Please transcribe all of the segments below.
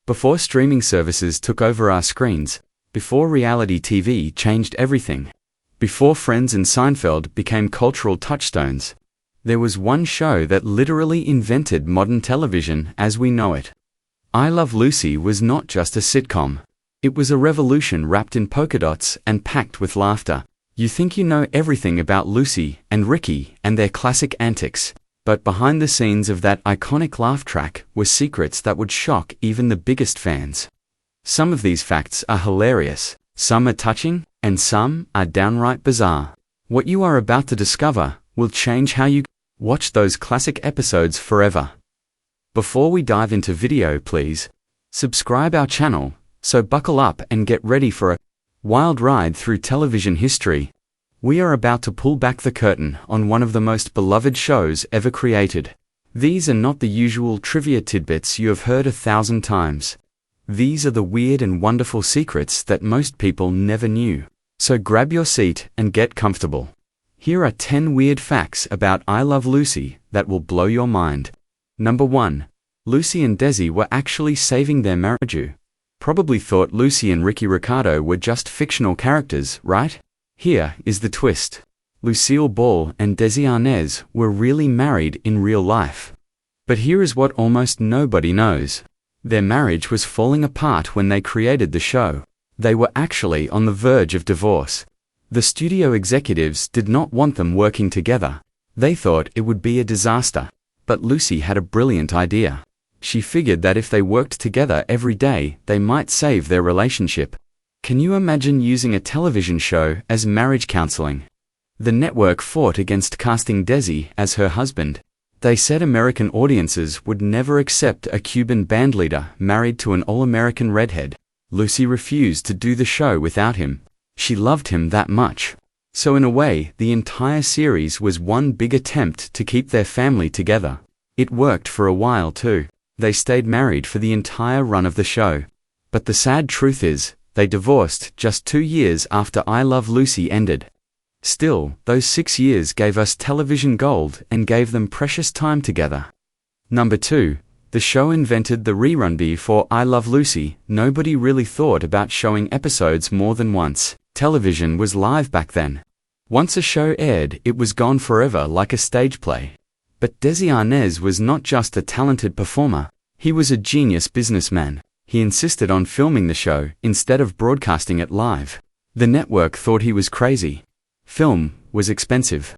Before streaming services took over our screens, before reality TV changed everything, before Friends and Seinfeld became cultural touchstones, there was one show that literally invented modern television as we know it. I Love Lucy was not just a sitcom. It was a revolution wrapped in polka dots and packed with laughter. You think you know everything about Lucy and Ricky and their classic antics, but behind the scenes of that iconic laugh track were secrets that would shock even the biggest fans. Some of these facts are hilarious, some are touching, and some are downright bizarre. What you are about to discover will change how you watch those classic episodes forever. Before we dive into video, please subscribe our channel, so buckle up and get ready for a wild ride through television history. We are about to pull back the curtain on one of the most beloved shows ever created. These are not the usual trivia tidbits you have heard 1,000 times. These are the weird and wonderful secrets that most people never knew. So grab your seat and get comfortable. Here are 10 weird facts about I Love Lucy that will blow your mind. Number 1. Lucy and Desi were actually saving their marriage. You probably thought Lucy and Ricky Ricardo were just fictional characters, right? Here is the twist. Lucille Ball and Desi Arnaz were really married in real life. But here is what almost nobody knows. Their marriage was falling apart when they created the show. They were actually on the verge of divorce. The studio executives did not want them working together. They thought it would be a disaster. But Lucy had a brilliant idea. She figured that if they worked together every day, they might save their relationship. Can you imagine using a television show as marriage counseling? The network fought against casting Desi as her husband. They said American audiences would never accept a Cuban bandleader married to an all-American redhead. Lucy refused to do the show without him. She loved him that much. So in a way, the entire series was one big attempt to keep their family together. It worked for a while too. They stayed married for the entire run of the show. But the sad truth is, they divorced just 2 years after I Love Lucy ended. Still, those 6 years gave us television gold and gave them precious time together. Number 2. The show invented the rerun. Before I Love Lucy, nobody really thought about showing episodes more than once. Television was live back then. Once a show aired, it was gone forever like a stage play. But Desi Arnaz was not just a talented performer. He was a genius businessman. He insisted on filming the show instead of broadcasting it live. The network thought he was crazy. Film was expensive.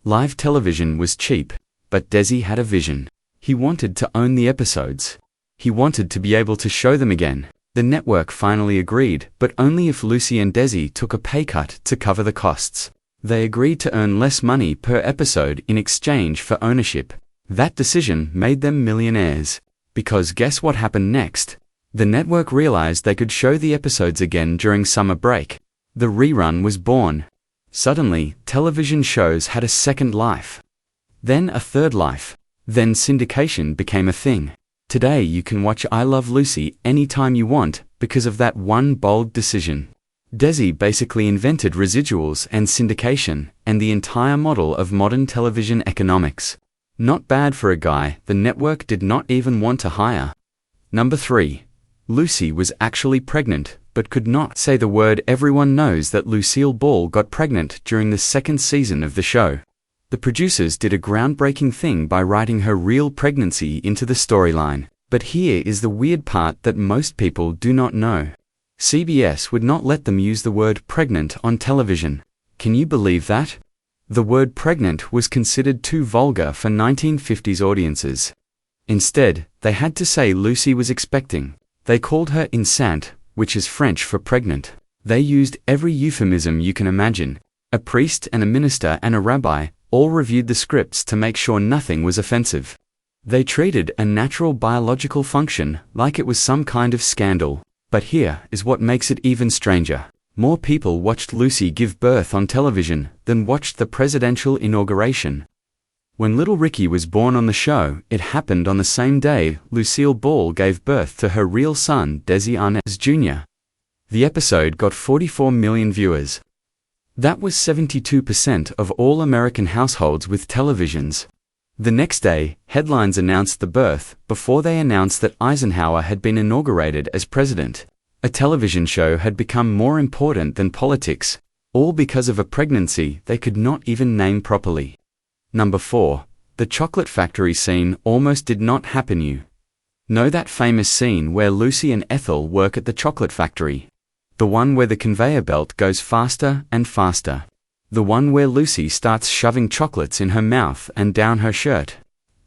Live television was cheap. But Desi had a vision. He wanted to own the episodes. He wanted to be able to show them again. The network finally agreed, but only if Lucy and Desi took a pay cut to cover the costs. They agreed to earn less money per episode in exchange for ownership. That decision made them millionaires. Because guess what happened next? The network realized they could show the episodes again during summer break. The rerun was born. Suddenly, television shows had a second life. Then a third life. Then syndication became a thing. Today you can watch I Love Lucy anytime you want because of that one bold decision. Desi basically invented residuals and syndication and the entire model of modern television economics. Not bad for a guy the network did not even want to hire. Number 3. Lucy was actually pregnant, but could not say the word. Everyone knows that Lucille Ball got pregnant during the second season of the show. The producers did a groundbreaking thing by writing her real pregnancy into the storyline. But here is the weird part that most people do not know. CBS would not let them use the word pregnant on television. Can you believe that? The word pregnant was considered too vulgar for 1950s audiences. Instead, they had to say Lucy was expecting. They called her enceinte, which is French for pregnant. They used every euphemism you can imagine. A priest and a minister and a rabbi all reviewed the scripts to make sure nothing was offensive. They treated a natural biological function like it was some kind of scandal. But here is what makes it even stranger. More people watched Lucy give birth on television than watched the presidential inauguration. When little Ricky was born on the show, it happened on the same day Lucille Ball gave birth to her real son, Desi Arnaz Jr. The episode got 44 million viewers. That was 72% of all American households with televisions. The next day, headlines announced the birth, before they announced that Eisenhower had been inaugurated as president. A television show had become more important than politics, all because of a pregnancy they could not even name properly. Number 4. The chocolate factory scene almost did not happen. You know that famous scene where Lucy and Ethel work at the chocolate factory? The one where the conveyor belt goes faster and faster. The one where Lucy starts shoving chocolates in her mouth and down her shirt.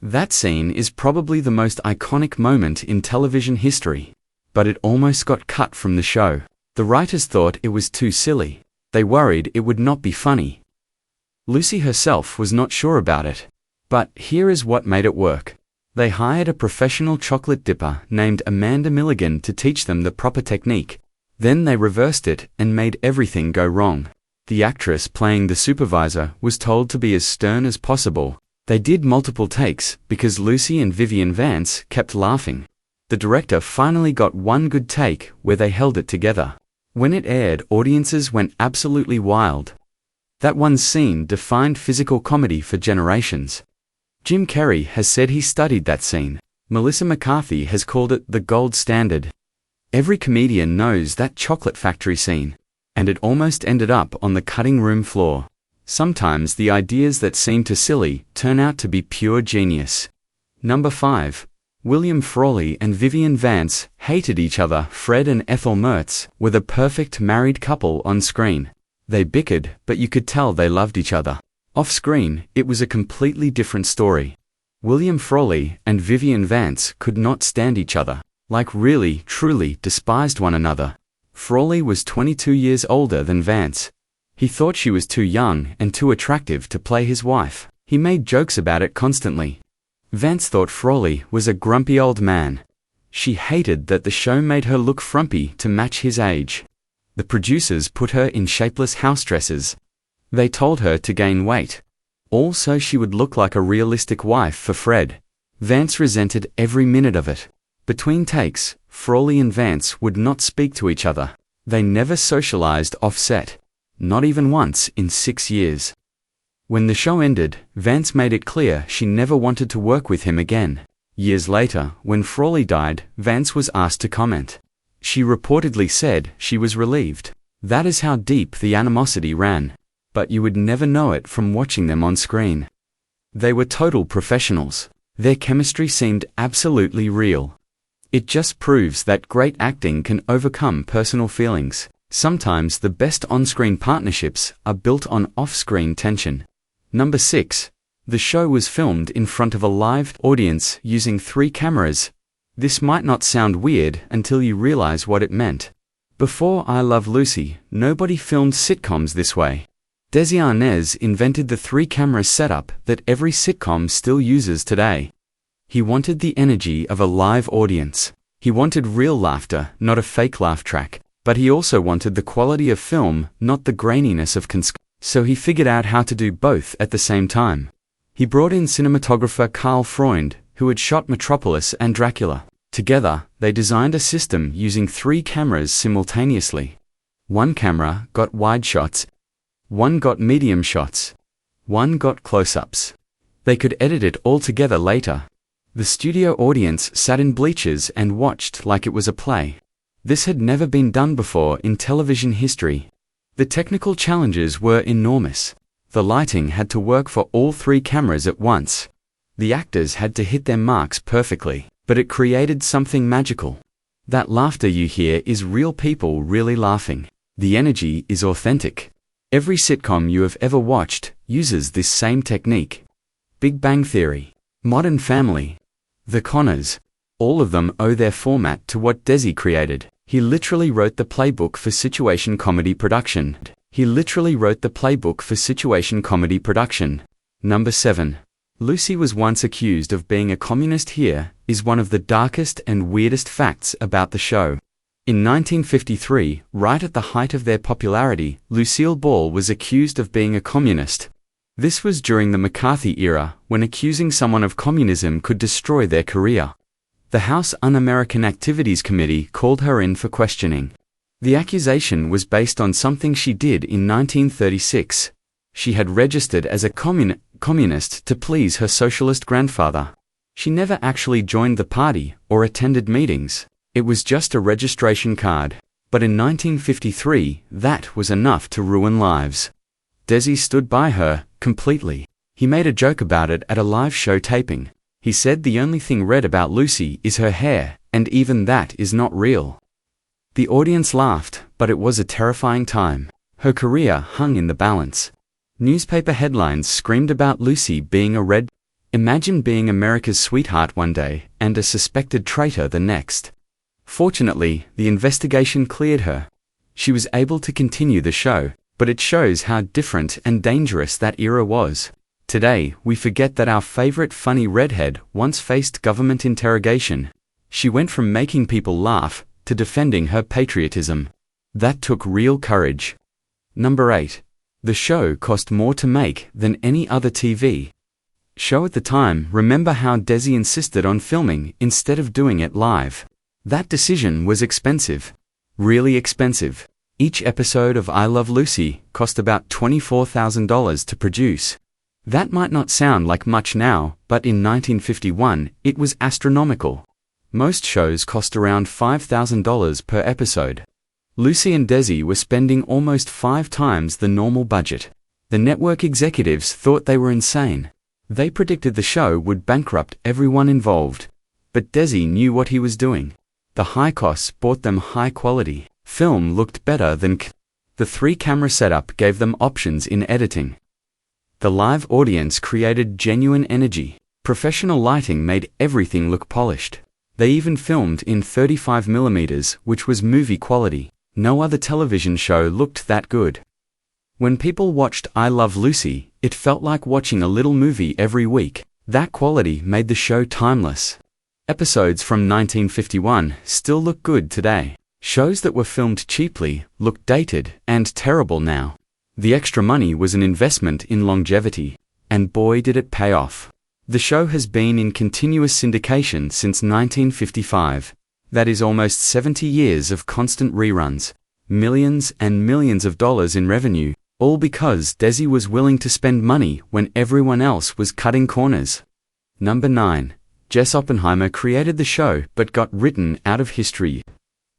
That scene is probably the most iconic moment in television history. But it almost got cut from the show. The writers thought it was too silly. They worried it would not be funny. Lucy herself was not sure about it. But here is what made it work. They hired a professional chocolate dipper named Amanda Milligan to teach them the proper technique. Then they reversed it and made everything go wrong. The actress playing the supervisor was told to be as stern as possible. They did multiple takes because Lucy and Vivian Vance kept laughing. The director finally got one good take where they held it together. When it aired, audiences went absolutely wild. That one scene defined physical comedy for generations. Jim Carrey has said he studied that scene. Melissa McCarthy has called it the gold standard. Every comedian knows that chocolate factory scene. And it almost ended up on the cutting room floor. Sometimes the ideas that seem too silly turn out to be pure genius. Number 5. William Frawley and Vivian Vance hated each other. Fred and Ethel Mertz were the perfect married couple on screen. They bickered, but you could tell they loved each other. Off screen, it was a completely different story. William Frawley and Vivian Vance could not stand each other. Like really, truly despised one another. Frawley was 22 years older than Vance. He thought she was too young and too attractive to play his wife. He made jokes about it constantly. Vance thought Frawley was a grumpy old man. She hated that the show made her look frumpy to match his age. The producers put her in shapeless house dresses. They told her to gain weight. All so she would look like a realistic wife for Fred. Vance resented every minute of it. Between takes, Frawley and Vance would not speak to each other. They never socialized off-set. Not even once in 6 years. When the show ended, Vance made it clear she never wanted to work with him again. Years later, when Frawley died, Vance was asked to comment. She reportedly said she was relieved. That is how deep the animosity ran. But you would never know it from watching them on screen. They were total professionals. Their chemistry seemed absolutely real. It just proves that great acting can overcome personal feelings. Sometimes the best on-screen partnerships are built on off-screen tension. Number 6. The show was filmed in front of a live audience using 3 cameras. This might not sound weird until you realize what it meant. Before I Love Lucy, nobody filmed sitcoms this way. Desi Arnaz invented the 3-camera setup that every sitcom still uses today. He wanted the energy of a live audience. He wanted real laughter, not a fake laugh track. But he also wanted the quality of film, not the graininess of So he figured out how to do both at the same time. He brought in cinematographer Carl Freund, who had shot Metropolis and Dracula. Together, they designed a system using 3 cameras simultaneously. One camera got wide shots, one got medium shots, one got close-ups. They could edit it all together later. The studio audience sat in bleachers and watched like it was a play. This had never been done before in television history. The technical challenges were enormous. The lighting had to work for all 3 cameras at once. The actors had to hit their marks perfectly, but it created something magical. That laughter you hear is real people really laughing. The energy is authentic. Every sitcom you have ever watched uses this same technique. Big Bang Theory, Modern Family, The Conners, all of them owe their format to what Desi created. He literally wrote the playbook for situation comedy production. Number 7. Lucy was once accused of being a communist. Here is one of the darkest and weirdest facts about the show. In 1953, right at the height of their popularity, Lucille Ball was accused of being a communist. This was during the McCarthy era, when accusing someone of communism could destroy their career. The House Un-American Activities Committee called her in for questioning. The accusation was based on something she did in 1936. She had registered as a communist. communist to please her socialist grandfather. She never actually joined the party or attended meetings. It was just a registration card. But in 1953, that was enough to ruin lives. Desi stood by her, completely. He made a joke about it at a live show taping. He said the only thing red about Lucy is her hair, and even that is not real. The audience laughed, but it was a terrifying time. Her career hung in the balance. Newspaper headlines screamed about Lucy being a red. Imagine being America's sweetheart one day and a suspected traitor the next. Fortunately, the investigation cleared her. She was able to continue the show, but it shows how different and dangerous that era was. Today, we forget that our favorite funny redhead once faced government interrogation. She went from making people laugh to defending her patriotism. That took real courage. Number 8. The show cost more to make than any other TV show at the time. Remember how Desi insisted on filming instead of doing it live? That decision was expensive. Really expensive. Each episode of I Love Lucy cost about $24,000 to produce. That might not sound like much now, but in 1951, it was astronomical. Most shows cost around $5,000 per episode. Lucy and Desi were spending almost 5 times the normal budget. The network executives thought they were insane. They predicted the show would bankrupt everyone involved. But Desi knew what he was doing. The high costs brought them high quality. Film looked better than the 3-camera setup gave them options in editing. The live audience created genuine energy. Professional lighting made everything look polished. They even filmed in 35mm, which was movie quality. No other television show looked that good. When people watched I Love Lucy, it felt like watching a little movie every week. That quality made the show timeless. Episodes from 1951 still look good today. Shows that were filmed cheaply look dated and terrible now. The extra money was an investment in longevity, and boy did it pay off. The show has been in continuous syndication since 1955. That is almost 70 years of constant reruns, millions and millions of dollars in revenue, all because Desi was willing to spend money when everyone else was cutting corners. Number 9. Jess Oppenheimer created the show but got written out of history.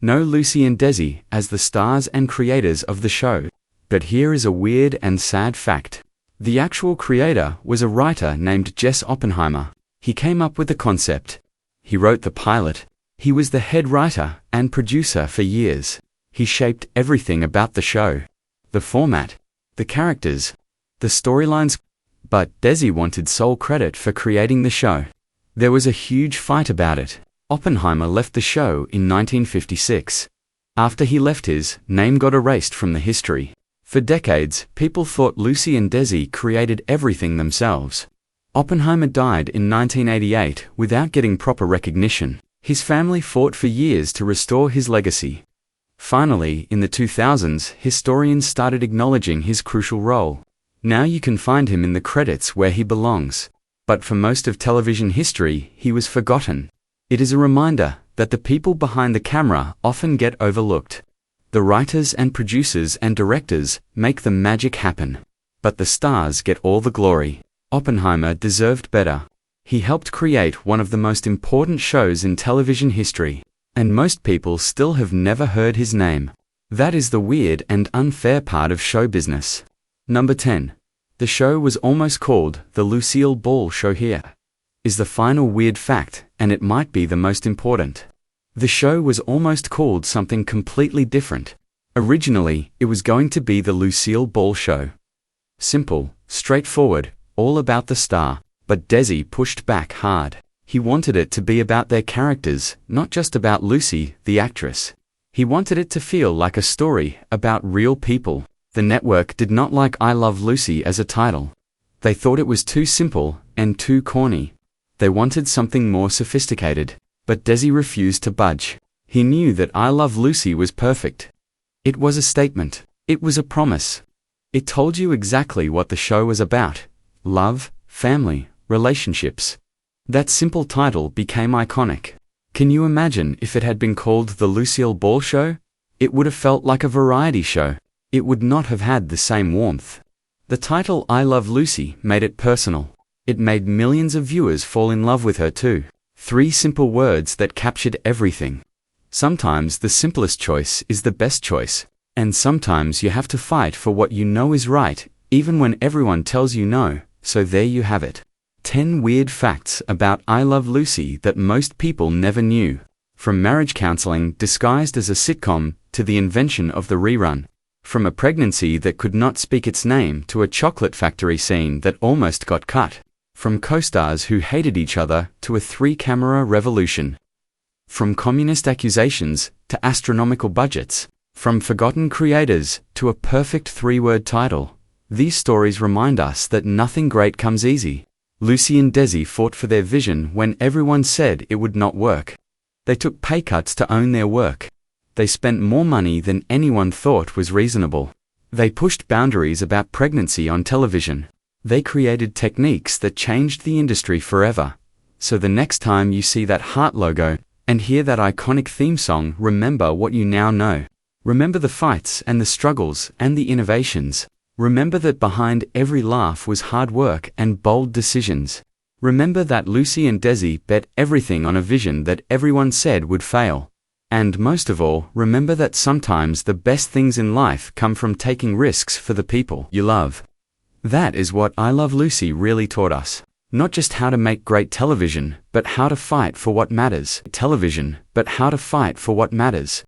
No Lucy and Desi as the stars and creators of the show. But here is a weird and sad fact. The actual creator was a writer named Jess Oppenheimer. He came up with the concept. He wrote the pilot. He was the head writer and producer for years. He shaped everything about the show. The format, the characters, the storylines. But Desi wanted sole credit for creating the show. There was a huge fight about it. Oppenheimer left the show in 1956. After he left, his name got erased from the history. For decades, people thought Lucy and Desi created everything themselves. Oppenheimer died in 1988 without getting proper recognition. His family fought for years to restore his legacy. Finally, in the 2000s, historians started acknowledging his crucial role. Now you can find him in the credits where he belongs. But for most of television history, he was forgotten. It is a reminder that the people behind the camera often get overlooked. The writers and producers and directors make the magic happen. But the stars get all the glory. Oppenheimer deserved better. He helped create one of the most important shows in television history. And most people still have never heard his name. That is the weird and unfair part of show business. Number 10. The show was almost called The Lucille Ball Show. Here is the final weird fact, and it might be the most important. The show was almost called something completely different. Originally, it was going to be The Lucille Ball Show. Simple, straightforward, all about the star. But Desi pushed back hard. He wanted it to be about their characters, not just about Lucy, the actress. He wanted it to feel like a story about real people. The network did not like I Love Lucy as a title. They thought it was too simple and too corny. They wanted something more sophisticated. But Desi refused to budge. He knew that I Love Lucy was perfect. It was a statement. It was a promise. It told you exactly what the show was about. Love, family, relationships. That simple title became iconic. Can you imagine if it had been called The Lucille Ball Show? It would have felt like a variety show. It would not have had the same warmth. The title I Love Lucy made it personal. It made millions of viewers fall in love with her too. 3 simple words that captured everything. Sometimes the simplest choice is the best choice. And sometimes you have to fight for what you know is right, even when everyone tells you no. So there you have it. 10 weird facts about I Love Lucy that most people never knew. From marriage counseling disguised as a sitcom to the invention of the rerun. From a pregnancy that could not speak its name to a chocolate factory scene that almost got cut. From co-stars who hated each other to a 3-camera revolution. From communist accusations to astronomical budgets. From forgotten creators to a perfect 3-word title. These stories remind us that nothing great comes easy. Lucy and Desi fought for their vision when everyone said it would not work. They took pay cuts to own their work. They spent more money than anyone thought was reasonable. They pushed boundaries about pregnancy on television. They created techniques that changed the industry forever. So the next time you see that heart logo and hear that iconic theme song, remember what you now know. Remember the fights and the struggles and the innovations. Remember that behind every laugh was hard work and bold decisions. Remember that Lucy and Desi bet everything on a vision that everyone said would fail. And most of all, remember that sometimes the best things in life come from taking risks for the people you love. That is what I Love Lucy really taught us. Not just how to make great television, but how to fight for what matters. Television, but how to fight for what matters.